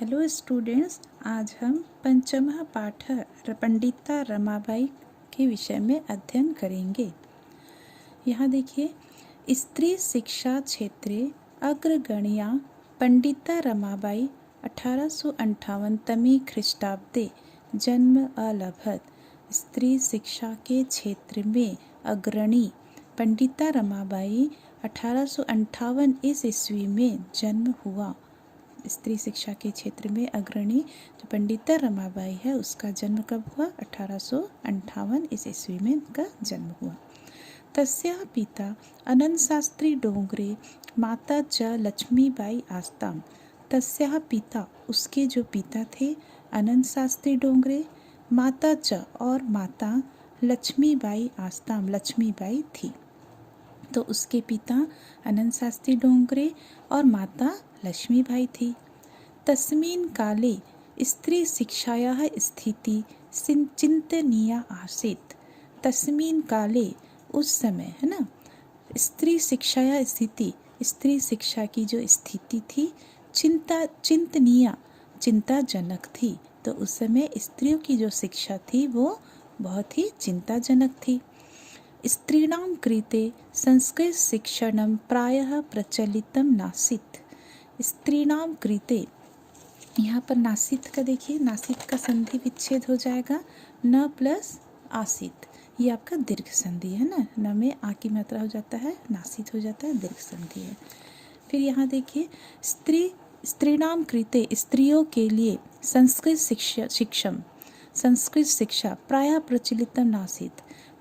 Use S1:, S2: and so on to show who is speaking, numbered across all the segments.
S1: Hello students, आज हम पंचमः पाठ पंडिता रमाबाई के विषय में अध्ययन करेंगे। यहाँ देखिए, स्त्री शिक्षा क्षेत्रे अग्रगण्या पंडिता रमाबाई 1858 तमी ख्रीष्टाब्दे जन्म अलभत। स्त्री शिक्षा के क्षेत्र में अग्रणी पंडिता रमाबाई 1858 ईस्वी में जन्म हुआ। स्त्री शिक्षा के क्षेत्र में अग्रणी जो पंडिता रमाबाई है उसका जन्म कब हुआ? 1858 ईस्वी में उनका जन्म हुआ। तस्याः पिता अनंत शास्त्री डोंगरे, माता च लक्ष्मीबाई आस्ताम। तस्याः पिता, उसके जो पिता थे अनंत शास्त्री डोंगरे, माता च और माता लक्ष्मीबाई आस्ताम, लक्ष्मीबाई थी। तो उसके पिता अनंत शास्त्री डोंगरे और माता लक्ष्मीबाई थी। तस्मिन् काले स्त्री शिक्षायाः स्थिति चिंतनीया आसीत्। तस्मिन् काले, उस समय, है ना, स्त्री शिक्षाया स्थिति, स्त्री शिक्षा की जो स्थिति थी, चिंतनीया, चिंताजनक थी। तो उस समय स्त्रियों की जो शिक्षा थी वो बहुत ही चिंताजनक थी। स्त्रीणां कृते संस्कृत शिक्षणं प्रायः प्रचलितं नासीत्। स्त्रीणां कृते, यहाँ पर नासीत का देखिए, नासीत का संधि विच्छेद हो जाएगा, न प्लस आसीत, ये आपका दीर्घ संधि है ना, न में आ की मात्रा हो जाता है, नासीत हो जाता है, दीर्घ संधि है। फिर यहाँ देखिए, स्त्रीणां कृते, स्त्रियों के लिए, संस्कृत शिक्षा प्रायः प्रचलितम नासीत,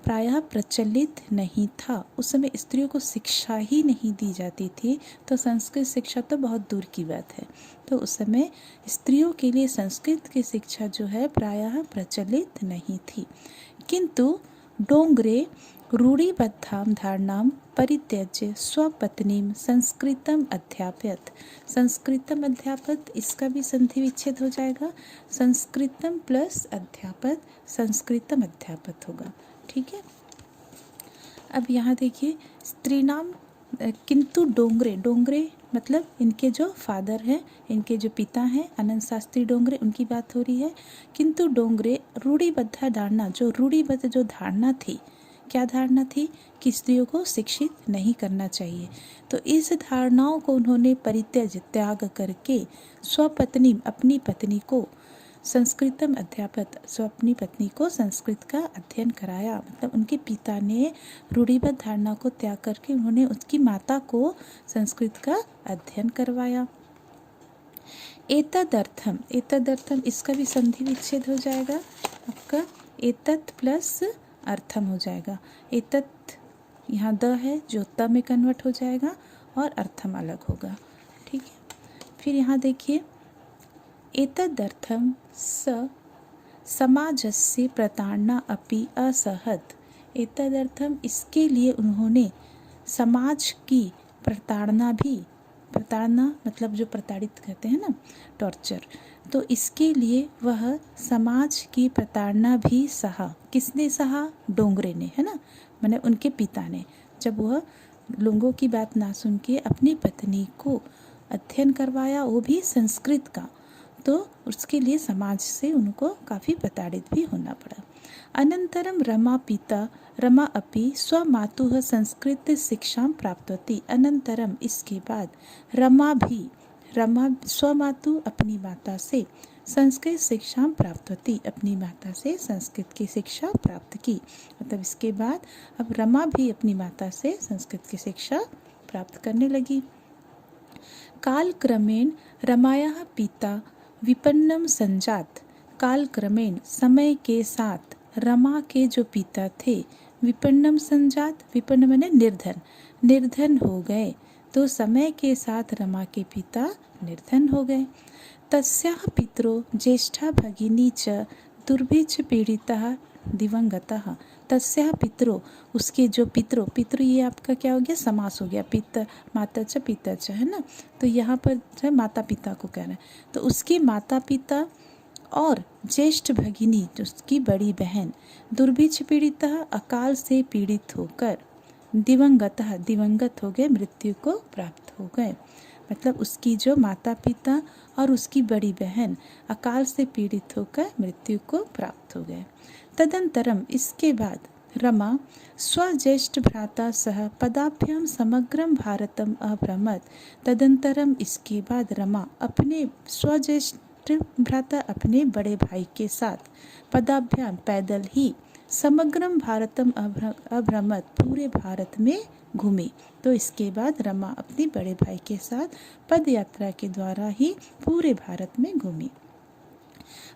S1: प्रायः प्रचलित नहीं था। उस समय स्त्रियों को शिक्षा ही नहीं दी जाती थी, तो संस्कृत शिक्षा तो बहुत दूर की बात है। तो उस समय स्त्रियों के लिए संस्कृत की शिक्षा जो है प्रायः प्रचलित नहीं थी। किंतु डोंगरे रूढ़िबद्धां धारणां परित्यज्य स्वपत्नीं संस्कृतम अध्यापयत। संस्कृतम अध्यापत, इसका भी संधि विच्छेद हो जाएगा, संस्कृतम प्लस अध्यापत, संस्कृतम अध्यापत होगा। ठीक है। अब यहाँ देखिए, स्त्रीनाम, किंतु डोंगरे, डोंगरे मतलब इनके जो फादर हैं, इनके जो पिता हैं अनंत शास्त्री डोंगरे, उनकी बात हो रही है। किंतु डोंगरे रूढ़िबद्ध धारणा, जो रूढ़िबद्ध जो धारणा थी, क्या धारणा थी कि स्त्रियों को शिक्षित नहीं करना चाहिए, तो इस धारणाओं को उन्होंने परित्यज, त्याग करके स्वपत्नी, अपनी पत्नी को संस्कृतम अध्यापत, अपनी पत्नी को संस्कृत का अध्ययन कराया। मतलब उनके पिता ने रूढ़िबद्ध धारणा को त्याग करके उन्होंने उसकी माता को संस्कृत का अध्ययन करवाया। एतदर्थम, एतदर्थम इसका भी संधि विच्छेद हो जाएगा, आपका एतत् प्लस अर्थम हो जाएगा। एतत् यहाँ द है जो त में कन्वर्ट हो जाएगा और अर्थम अलग होगा। ठीक है। फिर यहाँ देखिए, एतदर्थं समाजस्य प्रताड़ना अपि असहत। एतदर्थम, इसके लिए उन्होंने समाज की प्रताड़ना भी, प्रताड़ना मतलब जो प्रताड़ित कहते हैं ना, टॉर्चर, तो इसके लिए वह समाज की प्रताड़ना भी सहा। किसने सहा? डोंगरे ने, है ना, मैंने उनके पिता ने। जब वह लोगों की बात ना सुन के अपनी पत्नी को अध्ययन करवाया, वो भी संस्कृत का, तो उसके लिए समाज से उनको काफ़ी प्रताड़ित भी होना पड़ा। अनंतरम रमा अपि स्वमातुः संस्कृत शिक्षा प्राप्तवती। अनंतरम, इसके बाद, रमा स्वमातु, अपनी माता से संस्कृत शिक्षा प्राप्तवती, अपनी माता से संस्कृत की शिक्षा प्राप्त की। मतलब इसके बाद अब रमा भी अपनी माता से संस्कृत की शिक्षा प्राप्त करने लगी। कालक्रमेण रमायाः पिता विपन्नम संजात। कालक्रमेण, समय के साथ, रमा के जो पिता थे विपन्नम संजात, विपन्न माने निर्धन, निर्धन हो गए। तो समय के साथ रमा के पिता निर्धन हो गए। तस्याः पितरो ज्येष्ठा भगिनी च दुर्भिक्ष पीड़िता दिवंगतः। तस्याः पितरो, उसके जो पितरो, पितृ ये आपका क्या हो गया? समास हो गया, पिता माता च पिता च, है ना, तो यहाँ पर जो है माता पिता को कहना है। तो उसके माता पिता और ज्येष्ठ भगिनी, जो उसकी बड़ी बहन, दुर्भिक्ष पीड़िता, अकाल से पीड़ित होकर, दिवंगतः, दिवंगत हो गए, मृत्यु को प्राप्त हो गए। मतलब उसकी जो माता पिता और उसकी बड़ी बहन अकाल से पीड़ित होकर मृत्यु को प्राप्त हो गए। तदंतरम इसके बाद रमा स्वज्येष्ठ भ्राता सह पदाभ्याम समग्रम भारतम अभ्रमत। तदंतरम इसके बाद रमा अपने स्वज्येष्ठ भ्राता अपने बड़े भाई के साथ पदाभ्याम पैदल ही समग्रम भारतम अभ्रमत पूरे भारत में घूमी। तो इसके बाद रमा अपने बड़े भाई के साथ पद यात्रा के द्वारा ही पूरे भारत में घूमी।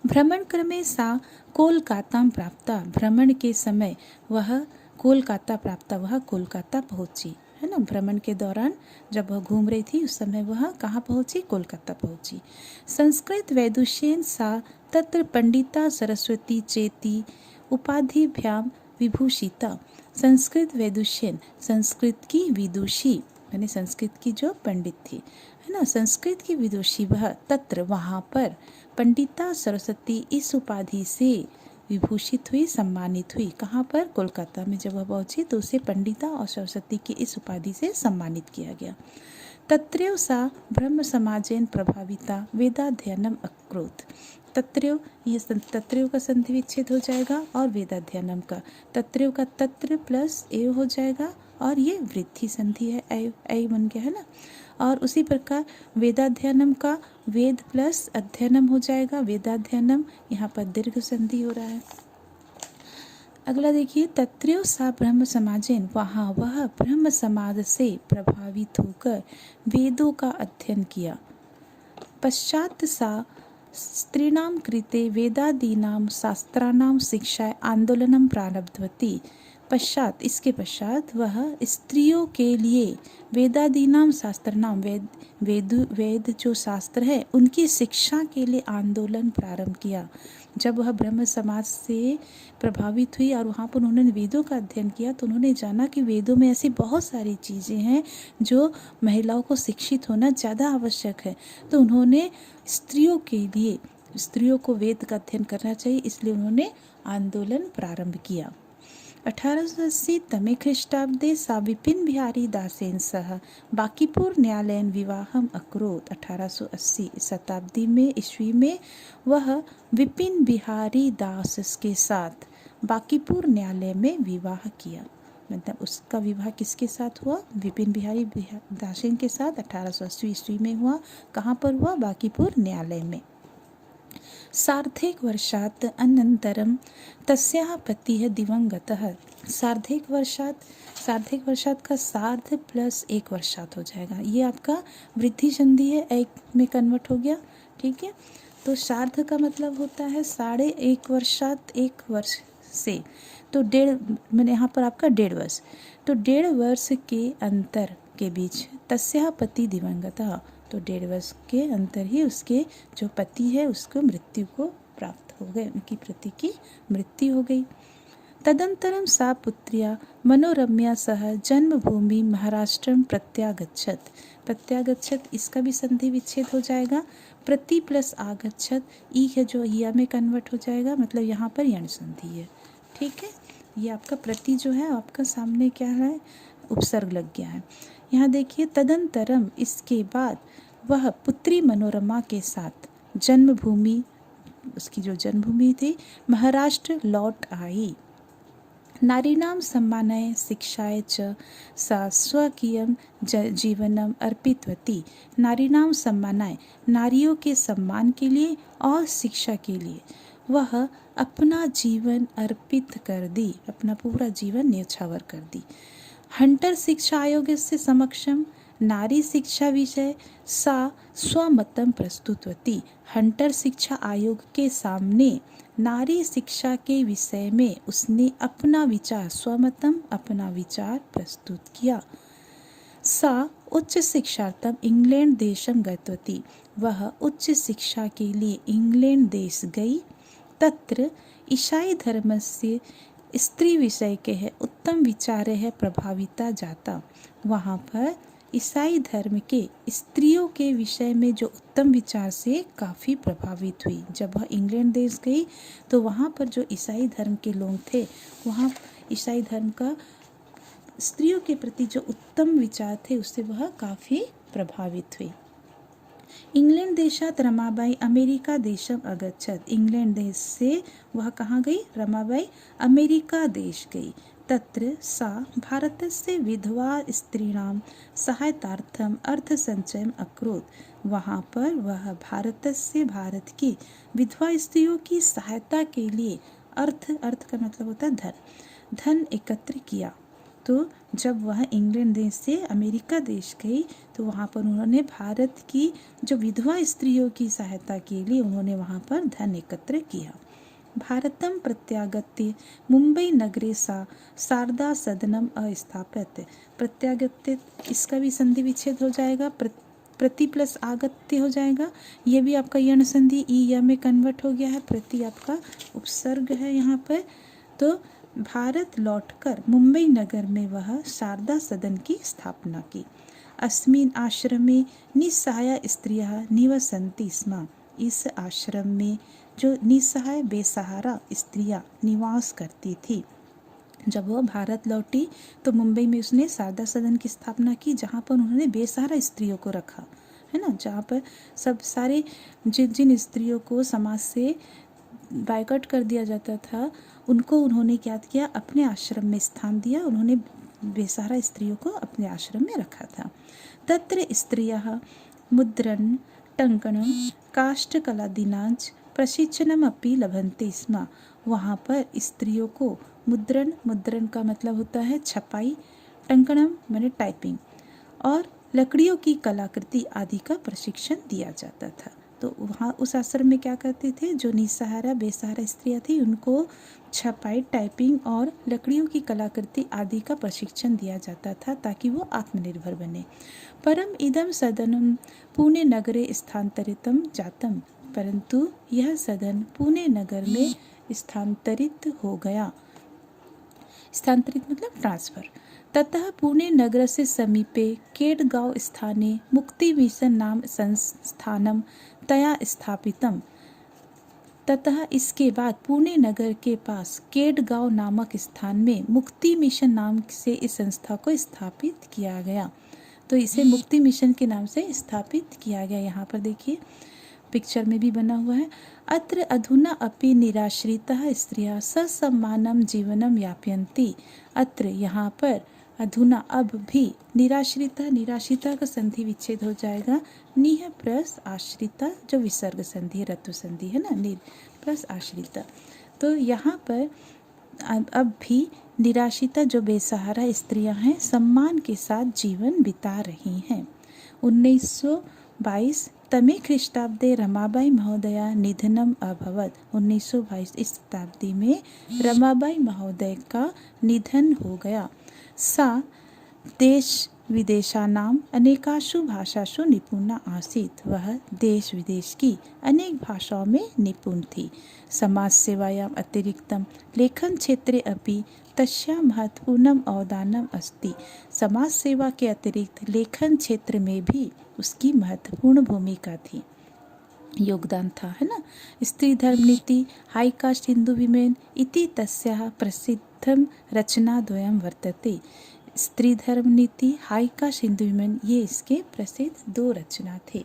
S1: भ्रमण क्रमे सा कोलकाता प्राप्ता। भ्रमण के समय वह कोलकाता प्राप्ता, वह कोलकाता पहुंची, है ना। भ्रमण के दौरान जब वह घूम रही थी उस समय वह कहाँ पहुंची? कोलकाता पहुंची। संस्कृत वैदुष्येन सा तत्र पंडिता सरस्वती चेती उपाधिभ्याम विभूषिता। संस्कृत वैदुष्यन, संस्कृत की विदुषी, यानी संस्कृत की जो पंडित थी, है ना, संस्कृत की विदुषी वह तत्र वहाँ पर पंडिता सरस्वती इस उपाधि से विभूषित हुई, सम्मानित हुई। कहाँ पर? कोलकाता में जब वह पहुंची तो उसे पंडिता और सरस्वती की इस उपाधि से सम्मानित किया गया। तत्रैव सा ब्रह्म समाजेन प्रभाविता वेदाध्ययनम अकरोत्। तत्रैव, ये तत्रैव का संधि विच्छेद हो जाएगा और वेदाध्ययनम का, तत्रैव का तत्र प्लस एव हो जाएगा और ये वृद्धि संधि है, ऐ बन गया, है ना। और उसी प्रकार वेदाध्ययनम का वेद प्लस अध्ययनम हो जाएगा, वेदाध्ययनम, यहाँ पर दीर्घ संधि हो रहा है। अगला देखिए, तत्रैव सा ब्रह्म समाजेन, वहाँ वह ब्रह्म समाज से प्रभावित होकर वेदों का अध्ययन किया। पश्चात सा स्त्रीणां कृते वेदादीनां शास्त्राणां शिक्षाय आंदोलनं प्रारब्धवती। पश्चात, इसके पश्चात वह स्त्रियों के लिए वेदादीनां शास्त्राणां, वेद जो शास्त्र है उनकी शिक्षा के लिए आंदोलन प्रारंभ किया। जब वह ब्रह्म समाज से प्रभावित हुई और वहाँ पर उन्होंने वेदों का अध्ययन किया तो उन्होंने जाना कि वेदों में ऐसी बहुत सारी चीज़ें हैं जो महिलाओं को शिक्षित होना ज़्यादा आवश्यक है। तो उन्होंने स्त्रियों के लिए, स्त्रियों को वेद का अध्ययन करना चाहिए, इसलिए उन्होंने आंदोलन प्रारंभ किया। 1880 तमे ख्रीष्टाब्दे सा विपिन बिहारी दासेन सह बांकीपुर न्यायालयन विवाहम अकरोत्। 1880 शताब्दी में, ईस्वी में वह विपिन बिहारी दास के साथ बांकीपुर न्यायालय में विवाह किया। मतलब उसका विवाह किसके साथ हुआ? विपिन बिहारी दासेन के साथ 1880 ईस्वी में हुआ। कहाँ पर हुआ? बांकीपुर न्यायालय में। सार्धैक वर्षात् अनन्तरं तस्याः पतिः दिवंगतः। सार्धैक वर्षात् का सार्ध प्लस एक वर्षात् हो जाएगा। ये आपका वृद्धि संधि है, एक में कन्वर्ट हो गया, ठीक है। तो सार्ध का मतलब होता है 1.5 वर्षात्, 1 वर्ष से, तो 1.5, मैंने यहाँ पर आपका 1.5 वर्ष, तो 1.5 वर्ष के अंतर के बीच तस्याः पति दिवंगतः, तो 1.5 वर्ष के अंतर ही उसके जो पति है उसको मृत्यु को प्राप्त हो गए, उनकी पति की मृत्यु हो गई। तदंतरम सा पुत्र्या मनोरम्या सह जन्मभूमि महाराष्ट्रम प्रत्यागच्छत। प्रत्यागच्छत, इसका भी संधि विच्छेद हो जाएगा। प्रति प्लस आगच्छत, ई है जो या में कन्वर्ट हो जाएगा, मतलब यहाँ पर यण संधि है, ठीक है। ये आपका प्रति जो है आपका सामने क्या है? उपसर्ग लग गया है। यहाँ देखिए, तदंतरम, इसके बाद वह पुत्री मनोरमा के साथ जन्मभूमि, उसकी जो जन्मभूमि थी महाराष्ट्र लौट आई। नारीणां सम्मानाय शिक्षाय च सा स्वकीयं जीवनम अर्पितवती। नारीणां सम्मानाय, नारियों के सम्मान के लिए और शिक्षा के लिए वह अपना जीवन अर्पित कर दी, अपना पूरा जीवन न्यौछावर कर दी। हंटर शिक्षा आयोग से समक्षम नारी शिक्षा विषय सा स्वमतम प्रस्तुतवती। हंटर शिक्षा आयोग के सामने नारी शिक्षा के विषय में उसने अपना विचार, स्वमतम, अपना विचार प्रस्तुत किया। सा उच्च शिक्षार्थम इंग्लैंड देशम गतवती। वह उच्च शिक्षा के लिए इंग्लैंड देश गई। तत्र ईसाई धर्म से स्त्री विषय के है उत्तम विचार है प्रभाविता जाता। वहाँ पर ईसाई धर्म के स्त्रियों के विषय में जो उत्तम विचार से काफ़ी प्रभावित हुई। जब वह इंग्लैंड देश गई तो वहाँ पर जो ईसाई धर्म के लोग थे, वहाँ ईसाई धर्म का स्त्रियों के प्रति जो उत्तम विचार थे उससे वह काफ़ी प्रभावित हुई। इंग्लैंड देशात रमाबाई अमेरिका देशम अगच्छत। इंग्लैंड देश से वह कहाँ गई? रमाबाई अमेरिका देश गई। तत्र सा भारतस्य विधवा स्त्रीणां सहायतार्थम अर्थसंचयम् अकरोत्। वहाँ पर वह भारत की विधवा स्त्रियों की सहायता के लिए अर्थ का मतलब होता है धन एकत्र किया। तो जब वह इंग्लैंड देश से अमेरिका देश गई तो वहाँ पर उन्होंने भारत की जो विधवा स्त्रियों की सहायता के लिए उन्होंने वहाँ पर धन एकत्र किया। भारतम प्रत्यागत्य मुंबई नगरे सा शारदा सदनम अस्थापित। प्रत्यागत्य इसका भी संधि विच्छेद हो जाएगा, प्रति प्लस आगत्य हो जाएगा। ये भी आपका यण संधि ई या में कन्वर्ट हो गया है। प्रति आपका उपसर्ग है यहाँ पर। तो भारत लौटकर मुंबई नगर में वह शारदा सदन की स्थापना की। अस्मिन् आश्रमे निस्सहाय स्त्रियः निवसन्ति स्म। इस आश्रम में जो निस्सहाय बेसहारा स्त्रियां निवास करती थी। जब वह भारत लौटी तो मुंबई में उसने शारदा सदन की स्थापना की, जहाँ पर उन्होंने बेसहारा स्त्रियों को रखा है ना, जहाँ पर सब सारे जिन स्त्रियों को समाज से बायकॉट कर दिया जाता था उनको उन्होंने क्या किया? अपने आश्रम में स्थान दिया। उन्होंने बेसहारा स्त्रियों को अपने आश्रम में रखा था। तत्र स्त्रियः मुद्रण टंकणं काष्ठकलादीनां प्रशिक्षणमपि लभन्ते स्म। वहाँ पर स्त्रियों को मुद्रण का मतलब होता है छपाई, टंकणम माने टाइपिंग, और लकड़ियों की कलाकृति आदि का प्रशिक्षण दिया जाता था। तो वहाँ उस आश्रम में क्या करते थे? जो निसहारा बेसहारा स्त्रियाँ थी उनको छपाई, टाइपिंग और लकड़ियों की कलाकृति आदि का प्रशिक्षण दिया जाता था ताकि वो आत्मनिर्भर बने। परम इदम सदनम पुणे नगरे स्थानांतरितम जातम। परंतु यह सदन पुणे नगर में स्थानांतरित हो गया। स्थानांतरित मतलब ट्रांसफर। ततः पुणे नगर से समीपे केडगांव स्थाने मुक्ति मिशन नाम संस्थानम तया स्थापितम। ततः इसके बाद पुणे नगर के पास केडगांव नामक स्थान में मुक्ति मिशन नाम से इस संस्था को स्थापित किया गया। तो इसे मुक्ति मिशन के नाम से स्थापित किया गया। यहाँ पर देखिए पिक्चर में भी बना हुआ है। अत्र अधुना अपि निराश्रिताः स्त्रियः ससम्मानं जीवनं यापयन्ति। अत्र यहाँ पर अधुना अब भी निराश्रिता का संधि विच्छेद हो जाएगा। निह प्लस आश्रिता जो विसर्ग संधि रत्व संधि है ना, नि प्लस आश्रिता। तो यहाँ पर अब भी निराश्रिता जो बेसहारा स्त्रियां हैं सम्मान के साथ जीवन बिता रही हैं। 1922 तमे ख्रीष्टाब्दे रमाबाई महोदया निधनम अभवत। 1922 इस शताब्दी में रमाबाई महोदय का निधन हो गया। सा देश विदेशानाम अनेकाशु भाषासु निपुणा आसीत्। वह देश विदेश की अनेक भाषाओं में निपुण थी। समाज सेवायाम् अतिरिक्तं लेखन क्षेत्रे अपि तस्याः महत्वपूर्णम् अवदानम् अस्ति। समाज सेवा के अतिरिक्त लेखन क्षेत्र में भी उसकी महत्वपूर्ण भूमिका थी, योगदान था, है ना। स्त्री धर्म नीति हाई कास्ट हिंदू विमेन इति तस्याः प्रसिद्धं रचनाद्वयं वर्तते। स्त्री धर्म नीति हाई कास्ट हिंदू विमेन ये इसके प्रसिद्ध दो रचना थे।